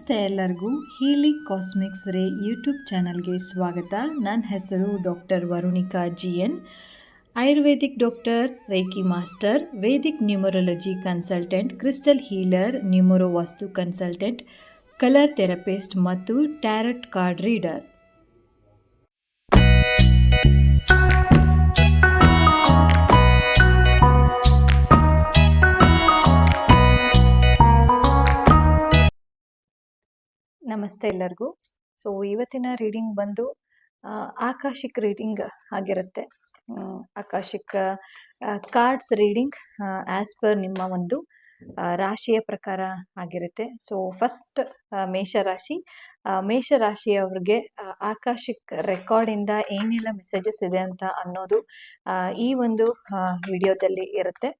ನಮಸ್ತೆ ಎಲ್ಲರಿಗೂ. Healing cosmics ರೇ ಯೂಟ್ಯೂಬ್ ಚಾನಲ್ಗೆ ಸ್ವಾಗತ. ನನ್ನ ಹೆಸರು doctor Varunika GN, ayurvedic doctor, reiki master, vedic numerology consultant, crystal healer, numero vastu consultant, colour therapist ಮತ್ತು ಟ್ಯಾರಟ್ ಕಾರ್ಡ್ ರೀಡರ್. ನಮಸ್ತೆ ಎಲ್ಲರಿಗೂ. ಸೊ ಇವತ್ತಿನ ರೀಡಿಂಗ್ ಬಂದು ಆಕಾಶಿಕ್ ರೀಡಿಂಗ್ ಆಗಿರುತ್ತೆ. ಆಕಾಶಿಕ್ ಕಾರ್ಡ್ಸ್ ರೀಡಿಂಗ್ ಆಸ್ ಪರ್ ನಿಮ್ಮ ಒಂದು ರಾಶಿಯ ಪ್ರಕಾರ ಆಗಿರುತ್ತೆ. ಸೊ ಫಸ್ಟ್ ಮೇಷರಾಶಿಯವ್ರಿಗೆ ಆಕಾಶಿಕ್ ರೆಕಾರ್ಡಿಂದ ಏನೆಲ್ಲ ಮೆಸೇಜಸ್ ಇದೆ ಅಂತ ಅನ್ನೋದು ಈ ಒಂದು ವಿಡಿಯೋದಲ್ಲಿ ಇರುತ್ತೆ.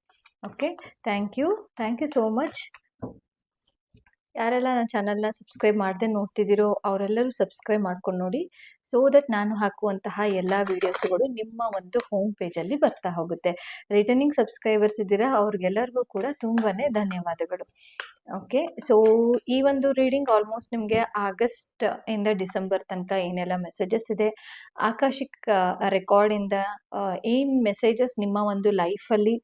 Okay, thank you so much. ಯಾರೆಲ್ಲ ನನ್ನ ಚಾನಲ್ನ ಸಬ್ಸ್ಕ್ರೈಬ್ ಮಾಡದೆ ನೋಡ್ತಿದ್ದೀರೋ ಅವರೆಲ್ಲರೂ ಸಬ್ಸ್ಕ್ರೈಬ್ ಮಾಡ್ಕೊಂಡು ನೋಡಿ, ಸೊ ದಟ್ ನಾನು ಹಾಕುವಂತಹ ಎಲ್ಲ ವೀಡಿಯೋಸ್ಗಳು ನಿಮ್ಮ ಒಂದು ಹೋಮ್ ಪೇಜಲ್ಲಿ ಬರ್ತಾ ಹೋಗುತ್ತೆ. ರಿಟರ್ನಿಂಗ್ ಸಬ್ಸ್ಕ್ರೈಬರ್ಸ್ ಇದ್ದೀರಾ, ಅವ್ರಿಗೆಲ್ಲರಿಗೂ ಕೂಡ ತುಂಬಾ ಧನ್ಯವಾದಗಳು. ಓಕೆ, ಸೊ ಈ ಒಂದು ರೀಡಿಂಗ್ ಆಲ್ಮೋಸ್ಟ್ ನಿಮಗೆ ಆಗಸ್ಟ್ ಇಂದ ಡಿಸೆಂಬರ್ ತನಕ ಏನೆಲ್ಲ ಮೆಸೇಜಸ್ ಇದೆ, ಆಕಾಶಿಕ್ ರೆಕಾರ್ಡಿಂದ ಏನು ಮೆಸೇಜಸ್ ನಿಮ್ಮ ಒಂದು ಲೈಫಲ್ಲಿ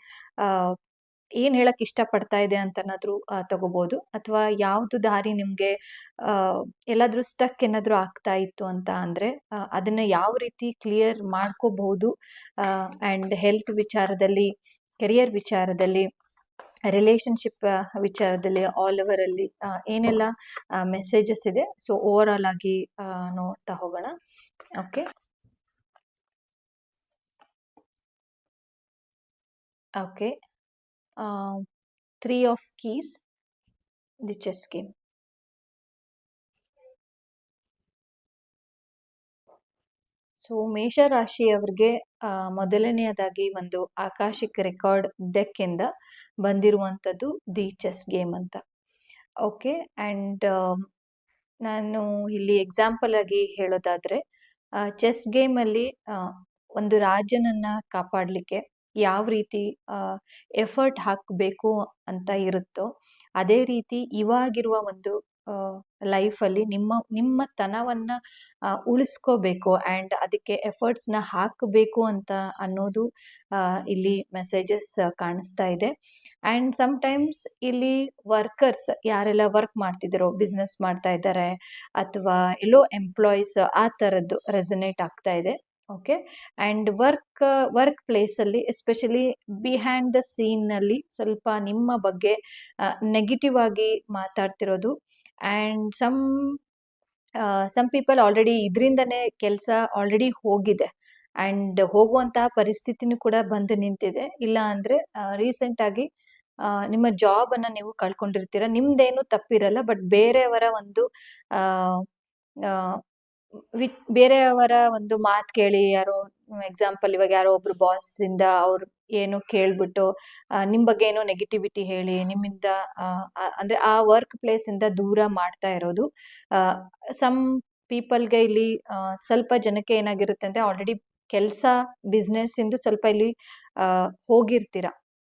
ಏನು ಹೇಳಕ್ಕೆ ಇಷ್ಟಪಡ್ತಾ ಇದೆ ಅಂತನಾದರೂ ತಗೋಬೋದು, ಅಥವಾ ಯಾವುದು ದಾರಿ ನಿಮಗೆ ಎಲ್ಲಾದರೂ ಸ್ಟಕ್ ಏನಾದರೂ ಆಗ್ತಾ ಇತ್ತು ಅಂತ ಅಂದರೆ ಅದನ್ನು ಯಾವ ರೀತಿ ಕ್ಲಿಯರ್ ಮಾಡ್ಕೋಬಹುದು. ಆ್ಯಂಡ್ ಹೆಲ್ತ್ ವಿಚಾರದಲ್ಲಿ, ಕೆರಿಯರ್ ವಿಚಾರದಲ್ಲಿ, ರಿಲೇಷನ್ಶಿಪ್ ವಿಚಾರದಲ್ಲಿ, ಆಲ್ ಓವರಲ್ಲಿ ಏನೆಲ್ಲ ಮೆಸೇಜಸ್ ಇದೆ, ಸೊ ಓವರ್ ಆಲ್ ಆಗಿ ನೋಡ್ತಾ ಹೋಗೋಣ. Okay, okay. 3 of keys, the chess game. So ಮೇಷರಾಶಿಯವರಿಗೆ ಮೊದಲನೆಯದಾಗಿ ಒಂದು ಆಕಾಶಿಕ್ ರೆಕಾರ್ಡ್ ಡೆಕ್ ಇಂದ ಬಂದಿರುವಂಥದ್ದು ದಿ ಚೆಸ್ ಗೇಮ್ ಅಂತ. ಓಕೆ, ಆ್ಯಂಡ್ ನಾನು ಇಲ್ಲಿ ಎಕ್ಸಾಂಪಲ್ ಆಗಿ ಹೇಳೋದಾದ್ರೆ, ಚೆಸ್ ಗೇಮಲ್ಲಿ ಒಂದು ರಾಜನನ್ನ ಕಾಪಾಡಲಿಕ್ಕೆ ಯಾವ ರೀತಿ ಎಫರ್ಟ್ ಹಾಕಬೇಕು ಅಂತ ಇರುತ್ತೋ, ಅದೇ ರೀತಿ ಇವಾಗಿರುವ ಒಂದು ಲೈಫಲ್ಲಿ ನಿಮ್ಮ ತನವನ್ನ ಉಳಿಸ್ಕೋಬೇಕು ಆ್ಯಂಡ್ ಅದಕ್ಕೆ ಎಫರ್ಟ್ಸ್ನ ಹಾಕಬೇಕು ಅಂತ ಅನ್ನೋದು ಇಲ್ಲಿ ಮೆಸೇಜಸ್ ಕಾಣಿಸ್ತಾ ಇದೆ. ಆ್ಯಂಡ್ ಸಮ್ಟೈಮ್ಸ್ ಇಲ್ಲಿ ವರ್ಕರ್ಸ್ ಯಾರೆಲ್ಲ ವರ್ಕ್ ಮಾಡ್ತಿದ್ದಾರೋ, ಬಿಸ್ನೆಸ್ ಮಾಡ್ತಾ ಇದ್ದಾರೆ ಅಥವಾ ಎಲ್ಲೋ ಎಂಪ್ಲಾಯೀಸ್, ಆ ಥರದ್ದು ರೆಸನೇಟ್ ಆಗ್ತಾ ಇದೆ. ಓಕೆ, ಆ್ಯಂಡ್ ವರ್ಕ್ ಪ್ಲೇಸಲ್ಲಿ ಎಸ್ಪೆಷಲಿ ಬಿಹೈಂಡ್ ದ ಸೀನ್ನಲ್ಲಿ ಸ್ವಲ್ಪ ನಿಮ್ಮ ಬಗ್ಗೆ ನೆಗೆಟಿವ್ ಆಗಿ ಮಾತಾಡ್ತಿರೋದು. ಆ್ಯಂಡ್ ಸಮ್ ಪೀಪಲ್ ಆಲ್ರೆಡಿ ಇದರಿಂದನೇ ಕೆಲಸ ಆಲ್ರೆಡಿ ಹೋಗಿದೆ ಆ್ಯಂಡ್ ಹೋಗುವಂತಹ ಪರಿಸ್ಥಿತಿನೂ ಕೂಡ ಬಂದು ನಿಂತಿದೆ. ಇಲ್ಲ ಅಂದರೆ ರೀಸೆಂಟಾಗಿ ನಿಮ್ಮ ಜಾಬನ್ನು ನೀವು ಕಳ್ಕೊಂಡಿರ್ತೀರ. ನಿಮ್ದೇನು ತಪ್ಪಿರಲ್ಲ, ಬಟ್ ಬೇರೆಯವರ ಒಂದು ಬೇರೆಯವರ ಒಂದು ಮಾತು ಕೇಳಿ, ಯಾರೋ ಎಕ್ಸಾಂಪಲ್ ಇವಾಗ ಯಾರೋ ಒಬ್ರು ಬಾಸ್ ಇಂದ ಅವ್ರು ಏನು ಕೇಳ್ಬಿಟ್ಟು ನಿಮ್ಮ ಬಗ್ಗೆ ಏನೋ ನೆಗೆಟಿವಿಟಿ ಹೇಳಿ ನಿಮ್ಮಿಂದ ಅಂದ್ರೆ ಆ ವರ್ಕ್ ಪ್ಲೇಸ್ ಇಂದ ದೂರ ಮಾಡ್ತಾ ಇರೋದು. ಸಮ್ ಪೀಪಲ್ಗೆ ಇಲ್ಲಿ ಸ್ವಲ್ಪ ಜನಕ್ಕೆ ಏನಾಗಿರುತ್ತೆ ಅಂದ್ರೆ ಆಲ್ರೆಡಿ ಕೆಲಸ ಬಿಸ್ನೆಸ್ ಇಂದು ಸ್ವಲ್ಪ ಇಲ್ಲಿ ಹೋಗಿರ್ತೀರ.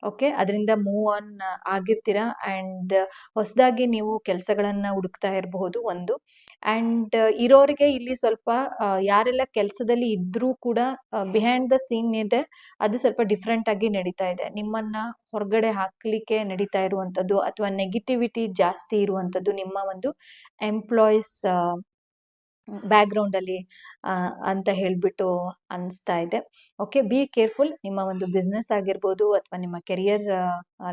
ಓಕೆ, ಅದರಿಂದ ಮೂವ್ ಆನ್ ಆಗಿರ್ತೀರಾ ಆ್ಯಂಡ್ ಹೊಸದಾಗಿ ನೀವು ಕೆಲಸಗಳನ್ನ ಹುಡುಕ್ತಾ ಇರಬಹುದು ಒಂದು. ಆ್ಯಂಡ್ ಇರೋರಿಗೆ ಇಲ್ಲಿ ಸ್ವಲ್ಪ ಯಾರೆಲ್ಲ ಕೆಲಸದಲ್ಲಿ ಇದ್ರೂ ಕೂಡ ಬಿಹೈಂಡ್ ದ ಸೀನ್ ಇದೆ, ಅದು ಸ್ವಲ್ಪ ಡಿಫ್ರೆಂಟ್ ಆಗಿ ನಡೀತಾ ಇದೆ. ನಿಮ್ಮನ್ನ ಹೊರಗಡೆ ಹಾಕ್ಲಿಕ್ಕೆ ನಡೀತಾ ಇರುವಂಥದ್ದು ಅಥವಾ ನೆಗೆಟಿವಿಟಿ ಜಾಸ್ತಿ ಇರುವಂಥದ್ದು ನಿಮ್ಮ ಒಂದು ಎಂಪ್ಲಾಯೀಸ್ ಬ್ಯಾಕ್ಗ್ರೌಂಡಲ್ಲಿ ಅಂತ ಹೇಳ್ಬಿಟ್ಟು ಅನಿಸ್ತಾ ಇದೆ. Okay, be careful. ನಿಮ್ಮ ಒಂದು ಬಿಸ್ನೆಸ್ ಆಗಿರ್ಬೋದು ಅಥವಾ ನಿಮ್ಮ ಕೆರಿಯರ್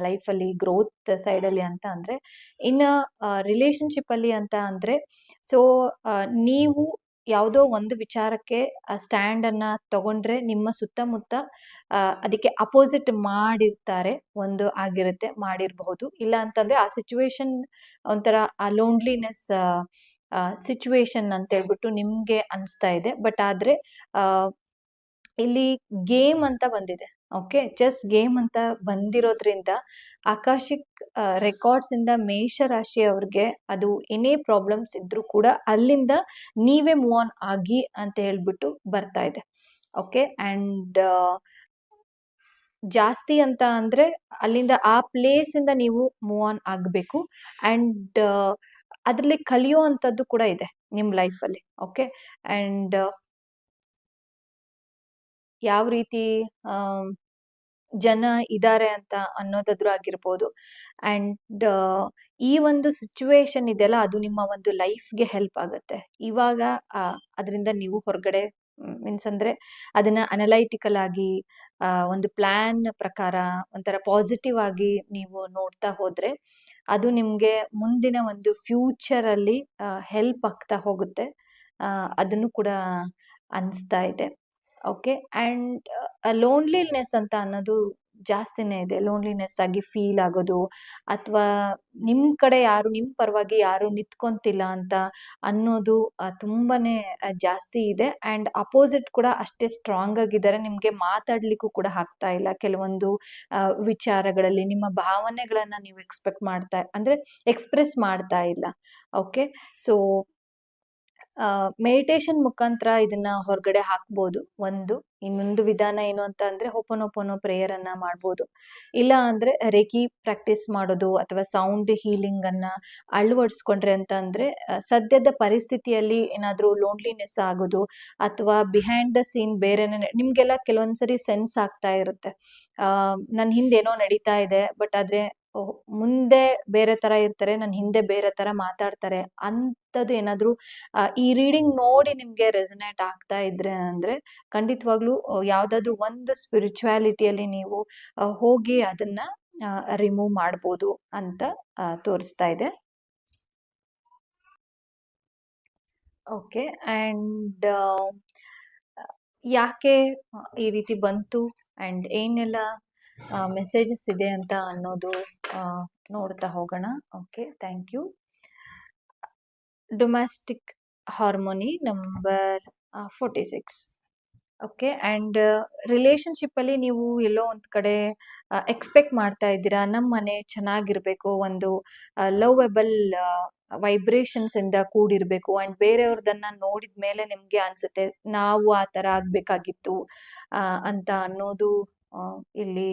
ಲೈಫಲ್ಲಿ ಗ್ರೋತ್ ಸೈಡಲ್ಲಿ ಅಂತ ಅಂದರೆ, ಇನ್ನು ರಿಲೇಷನ್ಶಿಪ್ಪಲ್ಲಿ ಅಂತ ಅಂದರೆ, ಸೊ ನೀವು ಯಾವುದೋ ಒಂದು ವಿಚಾರಕ್ಕೆ ಸ್ಟ್ಯಾಂಡನ್ನು ತಗೊಂಡ್ರೆ ನಿಮ್ಮ ಸುತ್ತಮುತ್ತ ಅದಕ್ಕೆ ಅಪೋಸಿಟ್ ಮಾಡಿರ್ತಾರೆ, ಒಂದು ಆಗಿರುತ್ತೆ, ಮಾಡಿರಬಹುದು. ಇಲ್ಲ ಅಂತಂದರೆ ಆ ಸಿಚುವೇಶನ್ ಒಂಥರ ಆ ಲೋನ್ಲಿನೆಸ್ ಸಿಚುವೇಶನ್ ಅಂತ ಹೇಳ್ಬಿಟ್ಟು ನಿಮಗೆ ಅನಿಸ್ತಾ ಇದೆ. ಬಟ್ ಆದರೆ ಇಲ್ಲಿ ಗೇಮ್ ಅಂತ ಬಂದಿದೆ. ಓಕೆ, ಚೆಸ್ ಗೇಮ್ ಅಂತ ಬಂದಿರೋದ್ರಿಂದ ಆಕಾಶಿಕ್ ರೆಕಾರ್ಡ್ಸ್ ಇಂದ ಮೇಷರಾಶಿಯವ್ರಿಗೆ ಅದು ಏನೇ ಪ್ರಾಬ್ಲಮ್ಸ್ ಇದ್ರೂ ಕೂಡ ಅಲ್ಲಿಂದ ನೀವೇ ಮೂವ್ ಆನ್ ಆಗಿ ಅಂತ ಹೇಳ್ಬಿಟ್ಟು ಬರ್ತಾ ಇದೆ. ಓಕೆ, ಆ್ಯಂಡ್ ಜಾಸ್ತಿ ಅಂತ ಅಂದರೆ ಅಲ್ಲಿಂದ ಆ ಪ್ಲೇಸಿಂದ ನೀವು ಮೂವ್ ಆನ್ ಆಗಬೇಕು. ಆ್ಯಂಡ್ ಅದರಲ್ಲಿ ಕಲಿಯುವಂಥದ್ದು ಕೂಡ ಇದೆ ನಿಮ್ಮ ಲೈಫಲ್ಲಿ. ಓಕೆ. ಆ್ಯಂಡ್ ಯಾವ ರೀತಿ ಜನ ಇದ್ದಾರೆ ಅಂತ ಅನ್ನೋದಾದ್ರೂ ಆಗಿರ್ಬೋದು. ಆ್ಯಂಡ್ ಈ ಒಂದು ಸಿಚುವೇಶನ್ ಇದೆಯಲ್ಲ, ಅದು ನಿಮ್ಮ ಒಂದು ಲೈಫ್ಗೆ ಹೆಲ್ಪ್ ಆಗುತ್ತೆ. ಇವಾಗ ಅದರಿಂದ ನೀವು ಹೊರಗಡೆ ಮೀನ್ಸ್ ಅಂದರೆ ಅದನ್ನ ಅನಲೈಟಿಕಲ್ ಆಗಿ ಒಂದು ಪ್ಲಾನ್ ಪ್ರಕಾರ ಒಂಥರ ಪಾಸಿಟಿವ್ ಆಗಿ ನೀವು ನೋಡ್ತಾ ಹೋದ್ರೆ ಅದು ನಿಮಗೆ ಮುಂದಿನ ಒಂದು ಫ್ಯೂಚರಲ್ಲಿ ಹೆಲ್ಪ್ ಆಗ್ತಾ ಹೋಗುತ್ತೆ. ಅದನ್ನು ಕೂಡ ಅನಿಸ್ತಾ ಇದೆ. ಓಕೆ. ಆ್ಯಂಡ್ ಲೋನ್ಲಿನೆಸ್ ಅಂತ ಅನ್ನೋದು ಜಾಸ್ತಿನೇ ಇದೆ. ಲೋನ್ಲಿನೆಸ್ ಆಗಿ ಫೀಲ್ ಆಗೋದು, ಅಥವಾ ನಿಮ್ಮ ಕಡೆ ಯಾರು, ನಿಮ್ಮ ಪರವಾಗಿ ಯಾರು ನಿಂತ್ಕೊಂತಿಲ್ಲ ಅಂತ ಅನ್ನೋದು ತುಂಬಾನೇ ಜಾಸ್ತಿ ಇದೆ. ಆ್ಯಂಡ್ ಅಪೋಸಿಟ್ ಕೂಡ ಅಷ್ಟೇ ಸ್ಟ್ರಾಂಗ್ ಆಗಿದ್ದಾರೆ. ನಿಮಗೆ ಮಾತಾಡ್ಲಿಕ್ಕೂ ಕೂಡ ಆಗ್ತಾ ಇಲ್ಲ ಕೆಲವೊಂದು ವಿಚಾರಗಳಲ್ಲಿ. ನಿಮ್ಮ ಭಾವನೆಗಳನ್ನ ನೀವು ಎಕ್ಸ್ಪ್ರೆಸ್ ಮಾಡ್ತಾ ಇಲ್ಲ. ಓಕೆ. ಸೊ ಮೆಡಿಟೇಷನ್ ಮುಖಾಂತರ ಇದನ್ನ ಹೊರಗಡೆ ಹಾಕ್ಬೋದು. ಇನ್ನೊಂದು ವಿಧಾನ ಏನು ಅಂತ ಅಂದ್ರೆ ಹೋಪನೋಪನೋ ಪ್ರೇಯರ್ ಅನ್ನ ಮಾಡ್ಬೋದು. ಇಲ್ಲ ಅಂದ್ರೆ ರೇಖಿ ಪ್ರಾಕ್ಟೀಸ್ ಮಾಡೋದು ಅಥವಾ ಸೌಂಡ್ ಹೀಲಿಂಗ್ ಅನ್ನ ಅಳವಡಿಸ್ಕೊಂಡ್ರೆ ಅಂತ ಅಂದ್ರೆ ಸದ್ಯದ ಪರಿಸ್ಥಿತಿಯಲ್ಲಿ ಏನಾದ್ರೂ ಲೋನ್ಲಿನೆಸ್ ಆಗೋದು ಅಥವಾ ಬಿಹೈಂಡ್ ದ ಸೀನ್ ಬೇರೆನೆ ನಿಮ್ಗೆಲ್ಲ ಕೆಲವೊಂದ್ಸರಿ ಸೆನ್ಸ್ ಆಗ್ತಾ ಇರುತ್ತೆ. ನನ್ನ ಹಿಂದೆ ಏನೋ ನಡೀತಾ ಇದೆ, ಬಟ್ ಆದ್ರೆ ಮುಂದೆ ಬೇರೆ ತರ ಇರ್ತಾರೆ, ನನ್ನ ಹಿಂದೆ ಬೇರೆ ತರ ಮಾತಾಡ್ತಾರೆ ಅಂತದ್ದು ಏನಾದ್ರೂ ಈ ರೀಡಿಂಗ್ ನೋಡಿ ನಿಮ್ಗೆ ರೆಸನೇಟ್ ಆಗ್ತಾ ಇದ್ರೆ ಅಂದ್ರೆ ಖಂಡಿತವಾಗ್ಲೂ ಯಾವ್ದಾದ್ರು ಒಂದು ಸ್ಪಿರಿಚುವಾಲಿಟಿಯಲ್ಲಿ ನೀವು ಹೋಗಿ ಅದನ್ನ ರಿಮೂವ್ ಮಾಡ್ಬೋದು ಅಂತ ತೋರಿಸ್ತಾ ಇದೆ. ಓಕೆ. ಆ್ಯಂಡ್ ಯಾಕೆ ಈ ರೀತಿ ಬಂತು ಆ್ಯಂಡ್ ಏನೆಲ್ಲ ಮೆಸೇಜಸ್ ಇದೆ ಅಂತ ಅನ್ನೋದು ನೋಡ್ತಾ ಹೋಗೋಣ. Okay. Thank you. Domestic harmony number 46. Okay. And relationship ಅಲ್ಲಿ ನೀವು ಎಲ್ಲೋ ಒಂದು ಕಡೆ ಎಕ್ಸ್ಪೆಕ್ಟ್ ಮಾಡ್ತಾ ಇದ್ದೀರಾ, ನಮ್ಮ ಮನೆ ಚೆನ್ನಾಗಿರ್ಬೇಕು, ಒಂದು ಲವ್ವೆಬಲ್ ವೈಬ್ರೇಷನ್ಸ್ ಇಂದ ಕೂಡಿರ್ಬೇಕು. ಆ್ಯಂಡ್ ಬೇರೆಯವ್ರದನ್ನ ನೋಡಿದ ಮೇಲೆ ನಿಮ್ಗೆ ಅನ್ಸುತ್ತೆ ನಾವು ಆ ಥರ ಆಗ್ಬೇಕಾಗಿತ್ತು ಅಂತ ಅನ್ನೋದು ಇಲ್ಲಿ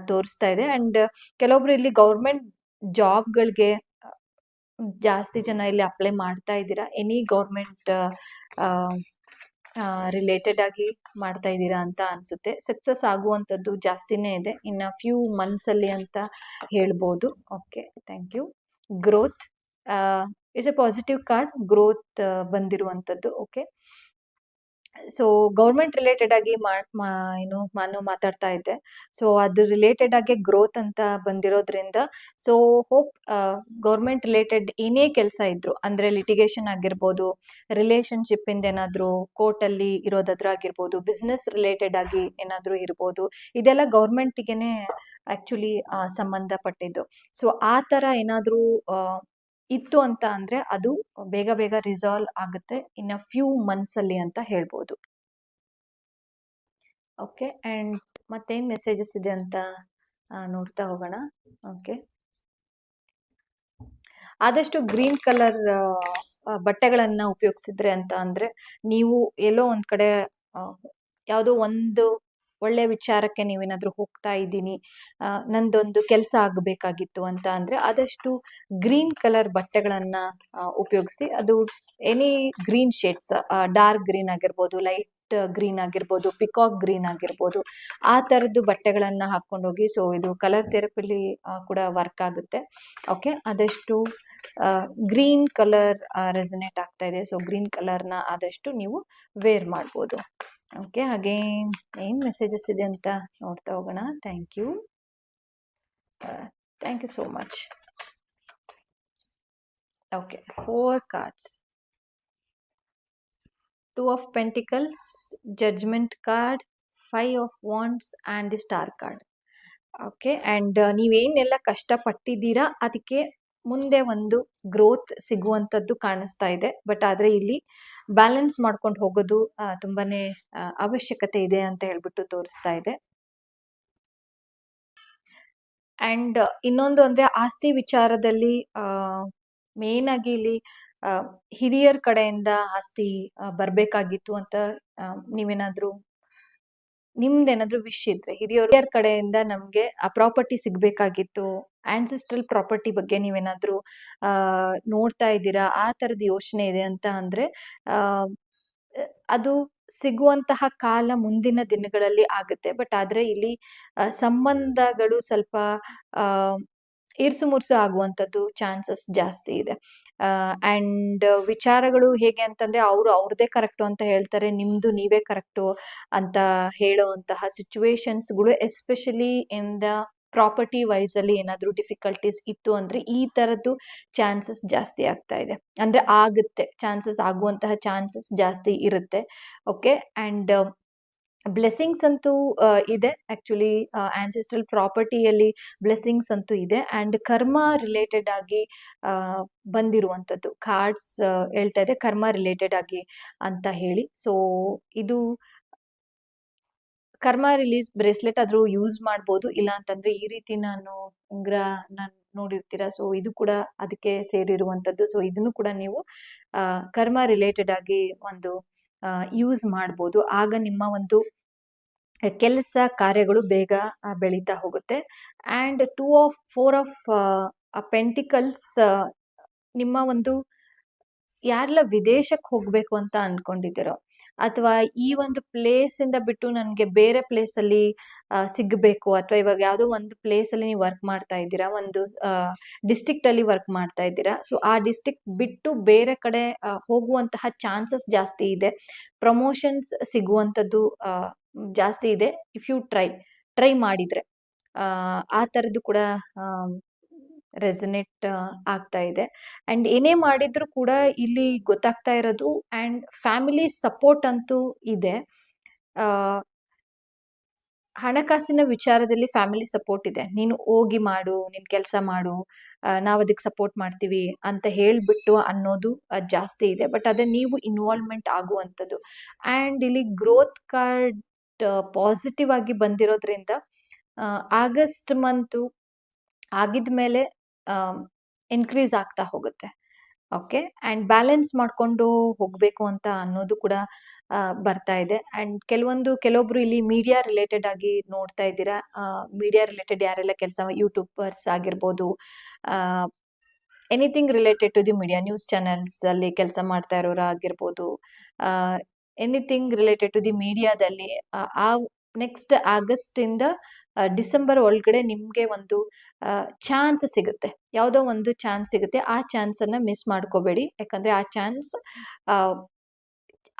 ತೋರಿಸ್ತಾ ಇದೆ. ಆ್ಯಂಡ್ ಕೆಲವೊಬ್ರು ಇಲ್ಲಿ ಗೌರ್ಮೆಂಟ್ ಜಾಬ್ಗಳಿಗೆ ಜಾಸ್ತಿ ಜನ ಇಲ್ಲಿ ಅಪ್ಲೈ ಮಾಡ್ತಾ ಇದ್ದೀರಾ. ಎನಿ ಗೌರ್ಮೆಂಟ್ ರಿಲೇಟೆಡ್ ಆಗಿ ಮಾಡ್ತಾ ಇದ್ದೀರಾ ಅಂತ ಅನ್ಸುತ್ತೆ. ಸಕ್ಸಸ್ ಆಗುವಂಥದ್ದು ಜಾಸ್ತಿನೇ ಇದೆ, ಇನ್ನು ಫ್ಯೂ ಮಂತ್ಸ್ ಅಲ್ಲಿ ಅಂತ ಹೇಳ್ಬೋದು. Okay. Thank you. Growth is a positive card. Growth ಬಂದಿರುವಂಥದ್ದು. ಓಕೆ. ಸೊ ಗೌರ್ಮೆಂಟ್ ರಿಲೇಟೆಡ್ ಆಗಿ ನಾನು ಮಾತಾಡ್ತಾ ಇದ್ದೆ. ಸೊ ಅದು ರಿಲೇಟೆಡ್ ಆಗಿ ಗ್ರೋತ್ ಅಂತ ಬಂದಿರೋದ್ರಿಂದ ಸೊ ಹೋಪ್ ಗೌರ್ಮೆಂಟ್ ರಿಲೇಟೆಡ್ ಏನೇ ಕೆಲಸ ಇದ್ರು ಅಂದ್ರೆ ಲಿಟಿಗೇಷನ್ ಆಗಿರ್ಬೋದು, ರಿಲೇಶನ್ಶಿಪ್ ಇಂದ ಏನಾದ್ರು ಕೋರ್ಟಲ್ಲಿ ಇರೋದಾದ್ರೂ ಆಗಿರ್ಬೋದು, ಬಿಸ್ನೆಸ್ ರಿಲೇಟೆಡ್ ಆಗಿ ಏನಾದ್ರೂ ಇರ್ಬೋದು, ಇದೆಲ್ಲ ಗೌರ್ಮೆಂಟಿಗೆನೆ ಆಕ್ಚುಲಿ ಸಂಬಂಧಪಟ್ಟಿದ್ದು. ಸೊ ಆ ಥರ ಏನಾದರೂ ಇತ್ತು ಅಂತ ಅಂದ್ರೆ ಅದು ಬೇಗ ಬೇಗ ರಿಸಾಲ್ವ್ ಆಗುತ್ತೆ ಇನ್ ಅ ಫ್ಯೂ ಮಂತ್ಸ್ ಅಲ್ಲಿ ಅಂತ ಹೇಳ್ಬೋದು. ಓಕೆ. ಆ್ಯಂಡ್ ಮತ್ತೇನು ಮೆಸೇಜಸ್ ಇದೆ ಅಂತ ನೋಡ್ತಾ ಹೋಗೋಣ. ಓಕೆ. ಆದಷ್ಟು ಗ್ರೀನ್ ಕಲರ್ ಬಟ್ಟೆಗಳನ್ನ ಉಪಯೋಗಿಸಿದ್ರೆ ಅಂತ ಅಂದ್ರೆ ನೀವು ಎಲ್ಲೋ ಒಂದ್ ಕಡೆ ಯಾವುದೋ ಒಂದು ಒಳ್ಳೆ ವಿಚಾರಕ್ಕೆ ನೀವೇನಾದ್ರೂ ಹೋಗ್ತಾ ಇದ್ದೀನಿ, ನಂದೊಂದು ಕೆಲಸ ಆಗಬೇಕಾಗಿತ್ತು ಅಂತ ಅಂದ್ರೆ ಆದಷ್ಟು ಗ್ರೀನ್ ಕಲರ್ ಬಟ್ಟೆಗಳನ್ನ ಉಪಯೋಗಿಸಿ. ಅದು any green shades, dark green ಆಗಿರ್ಬೋದು, ಲೈಟ್ ಗ್ರೀನ್ ಆಗಿರ್ಬೋದು, ಪಿಕಾಕ್ ಗ್ರೀನ್ ಆಗಿರ್ಬೋದು, ಆ ಥರದ್ದು ಬಟ್ಟೆಗಳನ್ನ ಹಾಕೊಂಡೋಗಿ. ಸೊ ಇದು ಕಲರ್ ಥೆರಪಿಲಿ ಕೂಡ ವರ್ಕ್ ಆಗುತ್ತೆ. ಓಕೆ. ಆದಷ್ಟು ಗ್ರೀನ್ ಕಲರ್ ರೆಸನೇಟ್ ಆಗ್ತಾ ಇದೆ. ಸೊ ಗ್ರೀನ್ ಕಲರ್ನ ಆದಷ್ಟು ನೀವು ವೇರ್ ಮಾಡ್ಬೋದು. ಓಕೆ. ಹಾಗೆ ಏನು ಮೆಸೇಜಸ್ ಇದೆ ಅಂತ ನೋಡ್ತಾ ಹೋಗೋಣ. Thank you. Thank you so much. Okay. 4 cards. 2 of Pentacles, Judgment card, 5 of Wands and the Star card. Okay. And ನೀವೇನೆಲ್ಲ ಕಷ್ಟಪಟ್ಟಿದ್ದೀರಾ ಅದಕ್ಕೆ ಮುಂದೆ ಒಂದು ಗ್ರೋತ್ ಸಿಗುವಂಥದ್ದು ಕಾಣಿಸ್ತಾ ಇದೆ. ಬಟ್ ಆದರೆ ಇಲ್ಲಿ ಬ್ಯಾಲೆನ್ಸ್ ಮಾಡ್ಕೊಂಡು ಹೋಗೋದು ತುಂಬಾನೇ ಅವಶ್ಯಕತೆ ಇದೆ ಅಂತ ಹೇಳ್ಬಿಟ್ಟು ತೋರಿಸ್ತಾ ಇದೆ. ಆ್ಯಂಡ್ ಇನ್ನೊಂದು ಅಂದರೆ ಆಸ್ತಿ ವಿಚಾರದಲ್ಲಿ ಮೇನ್ ಆಗಿ ಇಲ್ಲಿ ಹಿರಿಯರ ಕಡೆಯಿಂದ ಆಸ್ತಿ ಬರಬೇಕಾಗಿತ್ತು ಅಂತ ನೀವೇನಾದರೂ ನಿಮ್ದೇನಾದ್ರೂ ವಿಶ್ ಇದ್ರೆ ಹಿರಿಯರ ಕಡೆಯಿಂದ ನಮ್ಗೆ ಆ ಪ್ರಾಪರ್ಟಿ ಸಿಗ್ಬೇಕಾಗಿತ್ತು, ಆನ್ಸಿಸ್ಟ್ರಲ್ ಪ್ರಾಪರ್ಟಿ ಬಗ್ಗೆ ನೀವೇನಾದ್ರೂ ಆ ನೋಡ್ತಾ ಇದ್ದೀರಾ, ಆ ತರದ ಯೋಚನೆ ಇದೆ ಅಂತ ಅಂದ್ರೆ ಆ ಅದು ಸಿಗುವಂತಹ ಕಾಲ ಮುಂದಿನ ದಿನಗಳಲ್ಲಿ ಆಗುತ್ತೆ. ಬಟ್ ಆದ್ರೆ ಇಲ್ಲಿ ಸಂಬಂಧಗಳು ಸ್ವಲ್ಪ ಆ ಇರ್ಸು-ಮುರ್ಸು ಆಗುವಂಥದ್ದು ಚಾನ್ಸಸ್ ಜಾಸ್ತಿ ಇದೆ. ಅಂಡ್ ವಿಚಾರಗಳು ಹೇಗೆ ಅಂತಂದ್ರೆ ಅವ್ರದೇ ಕರೆಕ್ಟು ಅಂತ ಹೇಳ್ತಾರೆ, ನಿಮ್ದು ನೀವೇ ಕರೆಕ್ಟು ಅಂತ ಹೇಳುವಂತಹ ಸಿಚುವೇಶನ್ಸ್ಗಳು especially in the property wise ಅಲ್ಲಿ ಏನಾದ್ರೂ ಡಿಫಿಕಲ್ಟೀಸ್ ಇತ್ತು ಅಂದ್ರೆ ಈ ತರದ್ದು ಚಾನ್ಸಸ್ ಜಾಸ್ತಿ ಆಗ್ತಾ ಇದೆ. ಅಂದ್ರೆ ಆಗುತ್ತೆ, ಚಾನ್ಸಸ್ ಆಗುವಂತಹ ಚಾನ್ಸಸ್ ಜಾಸ್ತಿ ಇರುತ್ತೆ. ಓಕೆ. ಅಂಡ್ ಬ್ಲೆಸ್ಸಿಂಗ್ಸ್ ಅಂತೂ ಇದೆ. ಆಕ್ಚುಲಿ ಆನ್ಸೆಸ್ಟ್ರಲ್ ಪ್ರಾಪರ್ಟಿಯಲ್ಲಿ ಬ್ಲೆಸ್ಸಿಂಗ್ಸ್ ಅಂತೂ ಇದೆ. ಅಂಡ್ ಕರ್ಮ ರಿಲೇಟೆಡ್ ಆಗಿ ಬಂದಿರುವಂಥದ್ದು ಕಾರ್ಡ್ಸ್ ಹೇಳ್ತಾ ಇದೆ, ಕರ್ಮ ರಿಲೇಟೆಡ್ ಆಗಿ ಅಂತ ಹೇಳಿ. ಸೊ ಇದು ಕರ್ಮ ರಿಲೀಸ್ ಬ್ರೇಸ್ಲೆಟ್ ಆದ್ರೂ ಯೂಸ್ ಮಾಡ್ಬೋದು, ಇಲ್ಲ ಅಂತಂದ್ರೆ ಈ ರೀತಿ ಉಂಗ್ರ ನಾನು ನೋಡಿರ್ತೀರಾ. ಸೊ ಇದು ಕೂಡ ಅದಕ್ಕೆ ಸೇರಿರುವಂಥದ್ದು. ಸೊ ಇದನ್ನು ಕೂಡ ನೀವು ಕರ್ಮ ರಿಲೇಟೆಡ್ ಆಗಿ ಒಂದು ಯೂಸ್ ಮಾಡ್ಬೋದು. ಆಗ ನಿಮ್ಮ ಒಂದು ಕೆಲಸ ಕಾರ್ಯಗಳು ಬೇಗ ಬೆಳೀತಾ ಹೋಗುತ್ತೆ. ಅಂಡ್ 4 ಆಫ್ ಪೆಂಟಿಕಲ್ಸ್ ನಿಮ್ಮ ಒಂದು ಯಾರೆಲ್ಲ ವಿದೇಶಕ್ಕೆ ಹೋಗ್ಬೇಕು ಅಂತ ಅನ್ಕೊಂಡಿದ್ದೀರೋ, ಅಥವಾ ಈ ಒಂದು ಪ್ಲೇಸ್ ಇಂದ ಬಿಟ್ಟು ನನ್ಗೆ ಬೇರೆ ಪ್ಲೇಸ್ ಅಲ್ಲಿ ಸಿಗ್ಬೇಕು, ಅಥವಾ ಇವಾಗ ಯಾವ್ದೋ ಒಂದು ಪ್ಲೇಸ್ ಅಲ್ಲಿ ನೀವು ವರ್ಕ್ ಮಾಡ್ತಾ ಇದ್ದೀರಾ, ಒಂದು ಡಿಸ್ಟ್ರಿಕ್ಟ್ ಅಲ್ಲಿ ವರ್ಕ್ ಮಾಡ್ತಾ ಇದ್ದೀರಾ. ಸೊ ಆ ಡಿಸ್ಟ್ರಿಕ್ಟ್ ಬಿಟ್ಟು ಬೇರೆ ಕಡೆ ಹೋಗುವಂತಹ ಚಾನ್ಸಸ್ ಜಾಸ್ತಿ ಇದೆ. ಪ್ರಮೋಷನ್ಸ್ ಸಿಗುವಂಥದ್ದು ಜಾಸ್ತಿ ಇದೆ. ಇಫ್ ಯು ಟ್ರೈ ಮಾಡಿದ್ರೆ ಆ ಥರದ್ದು ಕೂಡ ರೆಸನೇಟ್ ಆಗ್ತಾ ಇದೆ. ಅಂಡ್ ಏನೇ ಮಾಡಿದ್ರು ಕೂಡ ಇಲ್ಲಿ ಗೊತ್ತಾಗ್ತಾ ಇರೋದು, ಅಂಡ್ ಫ್ಯಾಮಿಲಿ ಸಪೋರ್ಟ್ ಅಂತೂ ಇದೆ. ಹಣಕಾಸಿನ ವಿಚಾರದಲ್ಲಿ ಫ್ಯಾಮಿಲಿ ಸಪೋರ್ಟ್ ಇದೆ. ನೀನು ಹೋಗಿ ಮಾಡು, ನಿನ್ ಕೆಲಸ ಮಾಡು, ನಾವು ಅದಕ್ಕೆ ಸಪೋರ್ಟ್ ಮಾಡ್ತೀವಿ ಅಂತ ಹೇಳ್ಬಿಟ್ಟು ಅನ್ನೋದು ಜಾಸ್ತಿ ಇದೆ. ಬಟ್ ಅದೇ ನೀವು ಇನ್ವಾಲ್ವ್ಮೆಂಟ್ ಆಗುವಂಥದ್ದು. ಅಂಡ್ ಇಲ್ಲಿ ಗ್ರೋತ್ ಕಾರ್ಡ್ ಪಾಸಿಟಿವ್ ಆಗಿ ಬಂದಿರೋದ್ರಿಂದ ಆಗಸ್ಟ್ ಮಂತು ಆಗಿದ್ಮೇಲೆ ಇನ್ಕ್ರೀಸ್ ಆಗ್ತಾ ಹೋಗುತ್ತೆ. ಓಕೆ. ಅಂಡ್ ಬ್ಯಾಲೆನ್ಸ್ ಮಾಡ್ಕೊಂಡು ಹೋಗ್ಬೇಕು ಅಂತ ಅನ್ನೋದು ಕೂಡ ಬರ್ತಾ ಇದೆ. ಅಂಡ್ ಕೆಲವೊಬ್ರು ಇಲ್ಲಿ ಮೀಡಿಯಾ ರಿಲೇಟೆಡ್ ಆಗಿ ನೋಡ್ತಾ ಇದ್ದೀರಾ. ಮೀಡಿಯಾ ರಿಲೇಟೆಡ್ ಯಾರೆಲ್ಲ ಕೆಲಸ, ಯೂಟ್ಯೂಬರ್ಸ್ ಆಗಿರ್ಬೋದು, anything related to the media, news channels ಅಲ್ಲಿ ಕೆಲಸ ಮಾಡ್ತಾ ಇರೋರು ಆಗಿರ್ಬೋದು, ಎನಿಥಿಂಗ್ ರಿಲೇಟೆಡ್ ಟು ದಿ ಮೀಡಿಯಾದಲ್ಲಿ ಆ ನೆಕ್ಸ್ಟ್ ಆಗಸ್ಟ್ ಇಂದ ಡಿಸೆಂಬರ್ ಒಳಗಡೆ ನಿಮ್ಗೆ ಒಂದು ಚಾನ್ಸ್ ಸಿಗುತ್ತೆ, ಯಾವುದೋ ಒಂದು ಚಾನ್ಸ್ ಸಿಗುತ್ತೆ. ಆ ಚಾನ್ಸ್ ಅನ್ನ ಮಿಸ್ ಮಾಡ್ಕೋಬೇಡಿ. ಯಾಕಂದ್ರೆ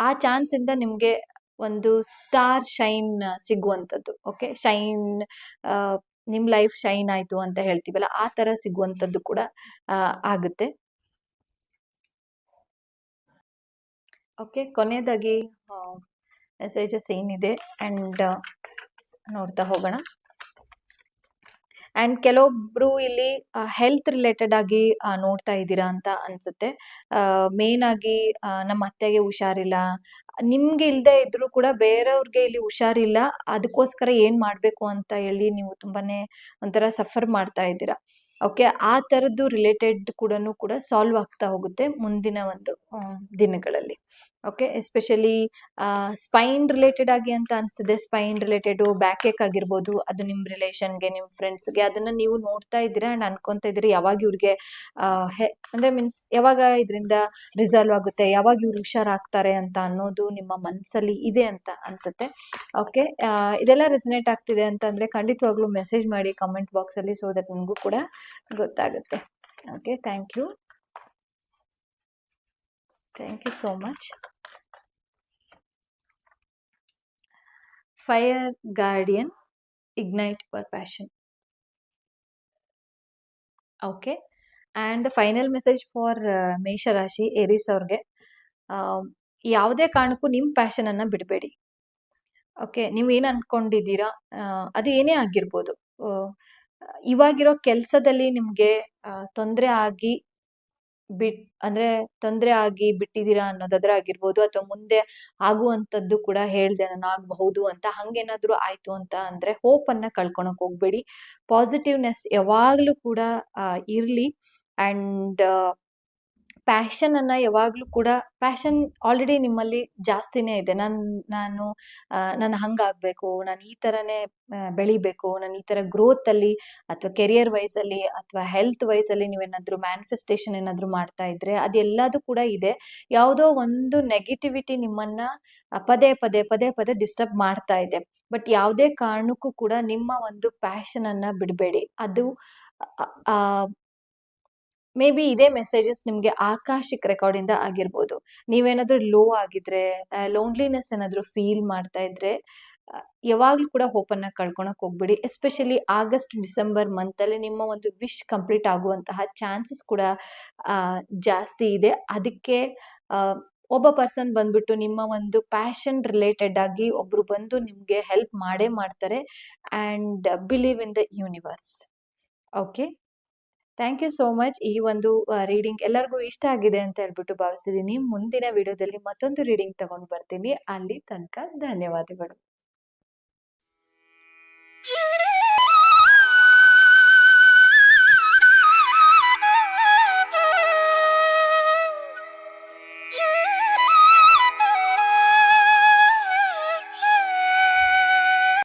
ಆ ಚಾನ್ಸ್ ಇಂದ ನಿಮ್ಗೆ ಒಂದು ಸ್ಟಾರ್ ಶೈನ್ ಸಿಗುವಂಥದ್ದು. ಓಕೆ. ಶೈನ್, ನಿಮ್ ಲೈಫ್ ಶೈನ್ ಆಯ್ತು ಅಂತ ಹೇಳ್ತೀವಲ್ಲ, ಆ ತರ ಸಿಗುವಂಥದ್ದು ಕೂಡ ಆಗುತ್ತೆ. ಓಕೆ. ಕೊನೆಯದಾಗಿ ಮೆಸೇಜಸ್ ಏನಿದೆ ಅಂಡ್ ನೋಡ್ತಾ ಹೋಗೋಣ. ಅಂಡ್ ಕೆಲವೊಬ್ರು ಇಲ್ಲಿ ಹೆಲ್ತ್ ರಿಲೇಟೆಡ್ ಆಗಿ ನೋಡ್ತಾ ಇದ್ದೀರಾ ಅಂತ ಅನ್ಸುತ್ತೆ. ಮೇನ್ ಆಗಿ ನಮ್ಮ ಅತ್ತೆಗೆ ಹುಷಾರಿಲ್ಲ, ನಿಮ್ಗೆ ಇಲ್ದೇ ಇದ್ರು ಕೂಡ ಬೇರೆಯವ್ರಿಗೆ ಇಲ್ಲಿ ಹುಷಾರಿಲ್ಲ, ಅದಕ್ಕೋಸ್ಕರ ಏನ್ ಮಾಡ್ಬೇಕು ಅಂತ ಹೇಳಿ ನೀವು ತುಂಬಾನೇ ಒಂಥರ ಸಫರ್ ಮಾಡ್ತಾ ಇದ್ದೀರಾ. ಓಕೆ. ಆ ತರದ್ದು ರಿಲೇಟೆಡ್ ಕೂಡ ಸಾಲ್ವ್ ಆಗ್ತಾ ಹೋಗುತ್ತೆ ಮುಂದಿನ ಒಂದು ದಿನಗಳಲ್ಲಿ. ಓಕೆ. ಎಸ್ಪೆಷಲಿ ಸ್ಪೈನ್ ರಿಲೇಟೆಡ್ ಆಗಿ ಅಂತ ಅನ್ಸ್ತದೆ. ಸ್ಪೈನ್ ರಿಲೇಟೆಡ್ ಬ್ಯಾಕ್ ಏಕ್ ಆಗಿರ್ಬೋದು, ಅದು ನಿಮ್ ರಿಲೇಷನ್ಗೆ, ನಿಮ್ ಫ್ರೆಂಡ್ಸ್ಗೆ ಅದನ್ನ ನೀವು ನೋಡ್ತಾ ಇದ್ದೀರಾ ಅಂಡ್ ಅನ್ಕೊಂತ ಇದ್ದೀರಿ ಯಾವಾಗ ಇವ್ರಿಗೆ ಅಂದ್ರೆ ಮೀನ್ಸ್ ಯಾವಾಗ ಇದರಿಂದ ರಿಸಾಲ್ವ್ ಆಗುತ್ತೆ, ಯಾವಾಗ ಇವ್ರು ಹುಷಾರಾಗ್ತಾರೆ ಅಂತ ಅನ್ನೋದು ನಿಮ್ಮ ಮನಸ್ಸಲ್ಲಿ ಇದೆ ಅಂತ ಅನ್ಸುತ್ತೆ. ಓಕೆ. ಇದೆಲ್ಲ ರೆಸನೇಟ್ ಆಗ್ತಿದೆ ಅಂತಂದ್ರೆ ಖಂಡಿತವಾಗ್ಲೂ ಮೆಸೇಜ್ ಮಾಡಿ ಕಮೆಂಟ್ ಬಾಕ್ಸ್ ಅಲ್ಲಿ, ಸೊ ದಟ್ ನಿಮಗೂ ಕೂಡ ಗೊತ್ತಾಗುತ್ತೆ. Okay. Thank you so much. Fire guardian, ignite your passion. Okay. And final message for ಮೇಷರಾಶಿ ಏರಿಸ್ ಅವ್ರಿಗೆ, ಯಾವುದೇ ಕಾರಣಕ್ಕೂ ನಿಮ್ಮ ಪ್ಯಾಷನ್ ಅನ್ನ ಬಿಡಬೇಡಿ. ಓಕೆ. ನೀವು ಏನ್ ಅನ್ಕೊಂಡಿದ್ದೀರಾ, ಅದು ಏನೇ ಆಗಿರ್ಬೋದು, ಇವಾಗಿರೋ ಕೆಲಸದಲ್ಲಿ ನಿಮ್ಗೆ ತೊಂದರೆ ಆಗಿ ಬಿಟ್ಟಿದ್ದೀರಾ ಅನ್ನೋದಾದ್ರೆ ಆಗಿರ್ಬೋದು, ಅಥವಾ ಮುಂದೆ ಆಗುವಂತದ್ದು ಕೂಡ ಹೇಳ್ದೆ ನಾನು ಆಗಬಹುದು ಅಂತ, ಹಂಗೇನಾದ್ರೂ ಆಯ್ತು ಅಂತ ಅಂದ್ರೆ ಹೋಪ್ ಅನ್ನ ಕಳ್ಕೊಳಕ್ ಹೋಗ್ಬೇಡಿ. ಪಾಸಿಟಿವ್ನೆಸ್ ಯಾವಾಗ್ಲೂ ಕೂಡ ಇರ್ಲಿ. ಅಂಡ್ ಪ್ಯಾಷನನ್ನು ಯಾವಾಗಲೂ ಕೂಡ ಪ್ಯಾಷನ್ ಆಲ್ರೆಡಿ ನಿಮ್ಮಲ್ಲಿ ಜಾಸ್ತಿನೇ ಇದೆ. ನಾನು ನಾನು ಹಂಗಾಗಬೇಕು, ನಾನು ಈ ಥರನೇ ಬೆಳಿಬೇಕು, ನಾನು ಈ ಥರ ಗ್ರೋತಲ್ಲಿ ಅಥವಾ ಕೆರಿಯರ್ ವೈಸಲ್ಲಿ ಅಥವಾ ಹೆಲ್ತ್ ವೈಸಲ್ಲಿ ನೀವೇನಾದರೂ ಮ್ಯಾನಿಫೆಸ್ಟೇಷನ್ ಏನಾದರೂ ಮಾಡ್ತಾ ಇದ್ರೆ ಅದೆಲ್ಲದೂ ಕೂಡ ಇದೆ. ಯಾವುದೋ ಒಂದು ನೆಗೆಟಿವಿಟಿ ನಿಮ್ಮನ್ನು ಪದೇ ಪದೇ ಪದೇ ಪದೇ ಡಿಸ್ಟರ್ಬ್ ಮಾಡ್ತಾ ಇದೆ. ಬಟ್ ಯಾವುದೇ ಕಾರಣಕ್ಕೂ ಕೂಡ ನಿಮ್ಮ ಒಂದು ಪ್ಯಾಷನನ್ನು ಬಿಡಬೇಡಿ. ಅದು ಮೇ ಬಿ ಇದೇ ಮೆಸೇಜಸ್ ನಿಮಗೆ ಆಕಾಶಿಕ್ ರೆಕಾರ್ಡಿಂದ ಆಗಿರ್ಬೋದು. ನೀವೇನಾದರೂ ಲೋ ಆಗಿದ್ರೆ, ಲೋನ್ಲಿನೆಸ್ ಏನಾದರೂ ಫೀಲ್ ಮಾಡ್ತಾ ಇದ್ರೆ ಯಾವಾಗಲೂ ಕೂಡ ಹೋಪನ್ನು ಕಳ್ಕೊಳಕ್ಕೆ ಹೋಗ್ಬೇಡಿ. ಎಸ್ಪೆಷಲಿ ಆಗಸ್ಟ್ ಡಿಸೆಂಬರ್ ಮಂತಲ್ಲಿ ನಿಮ್ಮ ಒಂದು ವಿಶ್ ಕಂಪ್ಲೀಟ್ ಆಗುವಂತಹ ಚಾನ್ಸಸ್ ಕೂಡ ಜಾಸ್ತಿ ಇದೆ. ಅದಕ್ಕೆ ಒಬ್ಬ ಪರ್ಸನ್ ಬಂದ್ಬಿಟ್ಟು ನಿಮ್ಮ ಒಂದು ಪ್ಯಾಷನ್ ರಿಲೇಟೆಡ್ ಆಗಿ ಒಬ್ಬರು ಬಂದು ನಿಮಗೆ ಹೆಲ್ಪ್ ಮಾಡೇ ಮಾಡ್ತಾರೆ. And believe in the universe. Okay, thank you so much. ಈ ಒಂದು ರೀಡಿಂಗ್ ಎಲ್ಲರಿಗೂ ಇಷ್ಟ ಆಗಿದೆ ಅಂತ ಹೇಳ್ಬಿಟ್ಟು ಭಾವಿಸಿದ್ದೀನಿ. ಮುಂದಿನ ವಿಡಿಯೋದಲ್ಲಿ ಮತ್ತೊಂದು ರೀಡಿಂಗ್ ತಗೊಂಡು ಬರ್ತೀನಿ. ಅಲ್ಲಿ ತನಕ ಧನ್ಯವಾದಗಳು.